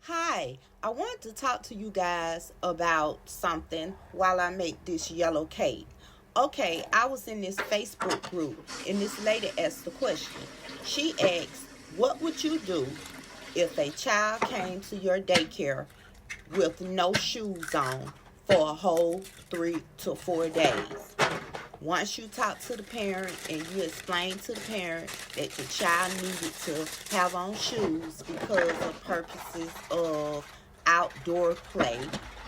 Hi, I want to talk to you guys about something while I make this yellow cake. Okay, I was in this Facebook group and this lady asked the question. She asked, what would you do if a child came to your daycare with no shoes on for a whole 3 to 4 days? Once you talk to the parent and you explain to the parent that the child needed to have on shoes because of purposes of outdoor play,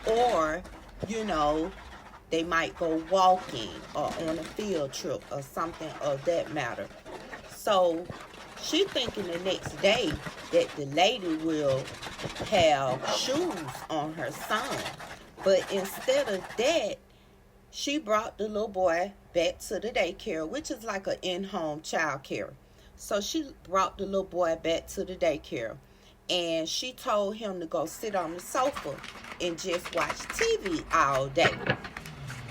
or you know they might go walking or on a field trip or something of that matter. So she thinking the next day that the lady will have shoes on her son, but instead of that, she brought the little boy back to the daycare, which is like an in-home child care. So she brought the little boy back to the daycare, and she told him to go sit on the sofa and just watch TV all day.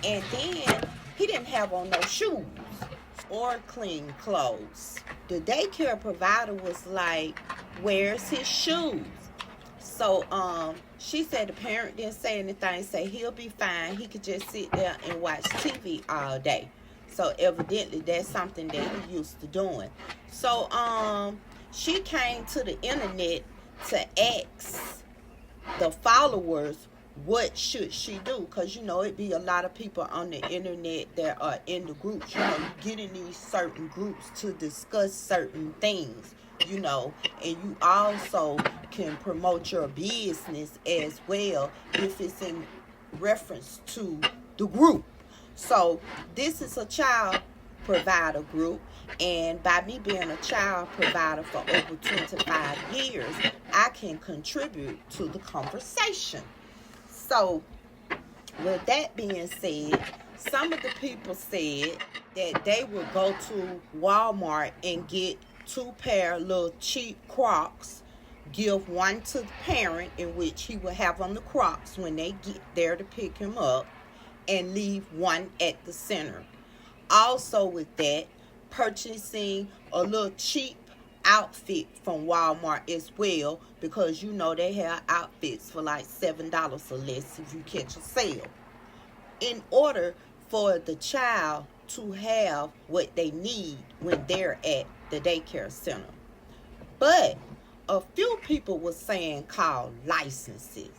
And then he didn't have on no shoes or clean clothes. The daycare provider was like, "Where's his shoes?" So she said the parent didn't say anything, say he'll be fine. He could just sit there and watch TV all day. So evidently that's something that he used to doing. So she came to the internet to ask the followers what should she do, because it be a lot of people on the internet that are in the groups. You get in these certain groups to discuss certain things, and you also can promote your business as well if it's in reference to the group. So this is a child provider group, and by me being a child provider for over 25 years, I can contribute to the conversation. So with that being said, some of the people said that they would go to Walmart and get 2 pair of little cheap Crocs, give one to the parent, in which he will have on the Crocs when they get there to pick him up, and leave one at the center. Also with that, purchasing a little cheap outfit from Walmart as well, because they have outfits for like $7 or less if you catch a sale, in order for the child to have what they need when they're at the daycare center. But a few people were saying called licensing.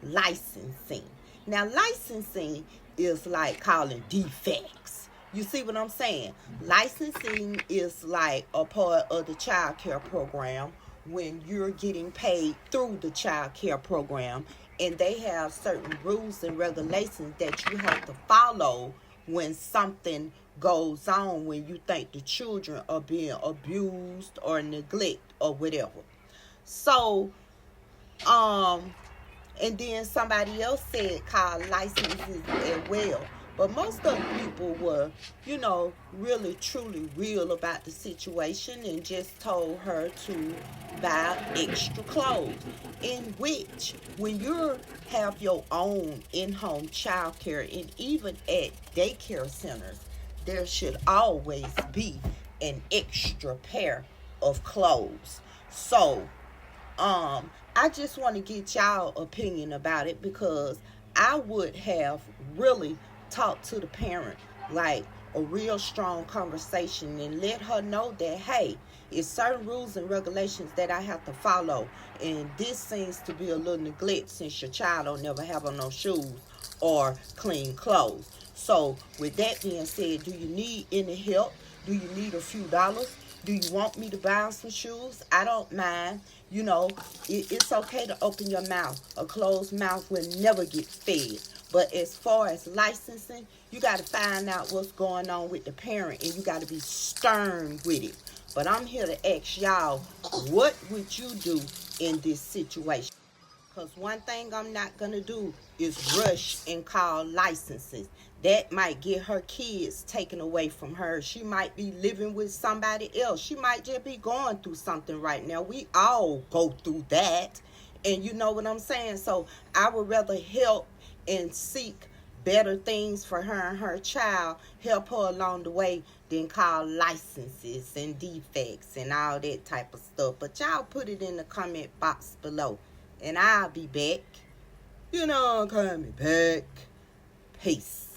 Now licensing is like calling defects. You see what I'm saying? Licensing is like a part of the child care program when you're getting paid through the child care program, and they have certain rules and regulations that you have to follow when something goes on, when you think the children are being abused or neglected or whatever. So, and then somebody else said call licenses as well. But most of the people were, really truly real about the situation, and just told her to buy extra clothes. In which, when you have your own in-home child care, and even at daycare centers, there should always be an extra pair of clothes. So, I just want to get y'all opinion about it, because I would have really talked to the parent like a real strong conversation, and let her know that, hey, it's certain rules and regulations that I have to follow, and this seems to be a little neglect since your child don't never have on no shoes or clean clothes. So with that being said, do you need any help? Do you need a few dollars? Do you want me to buy some shoes? I don't mind. It's okay to open your mouth. A closed mouth will never get fed. But as far as licensing, you got to find out what's going on with the parent, and you got to be stern with it. But I'm here to ask y'all, what would you do in this situation? Because one thing I'm not going to do is rush and call licenses. That might get her kids taken away from her. She might be living with somebody else. She might just be going through something right now. We all go through that. And you know what I'm saying? So I would rather help and seek better things for her and her child, help her along the way, than call licenses and defects and all that type of stuff. But y'all put it in the comment box below. And I'll be back. You know, call me back. Peace.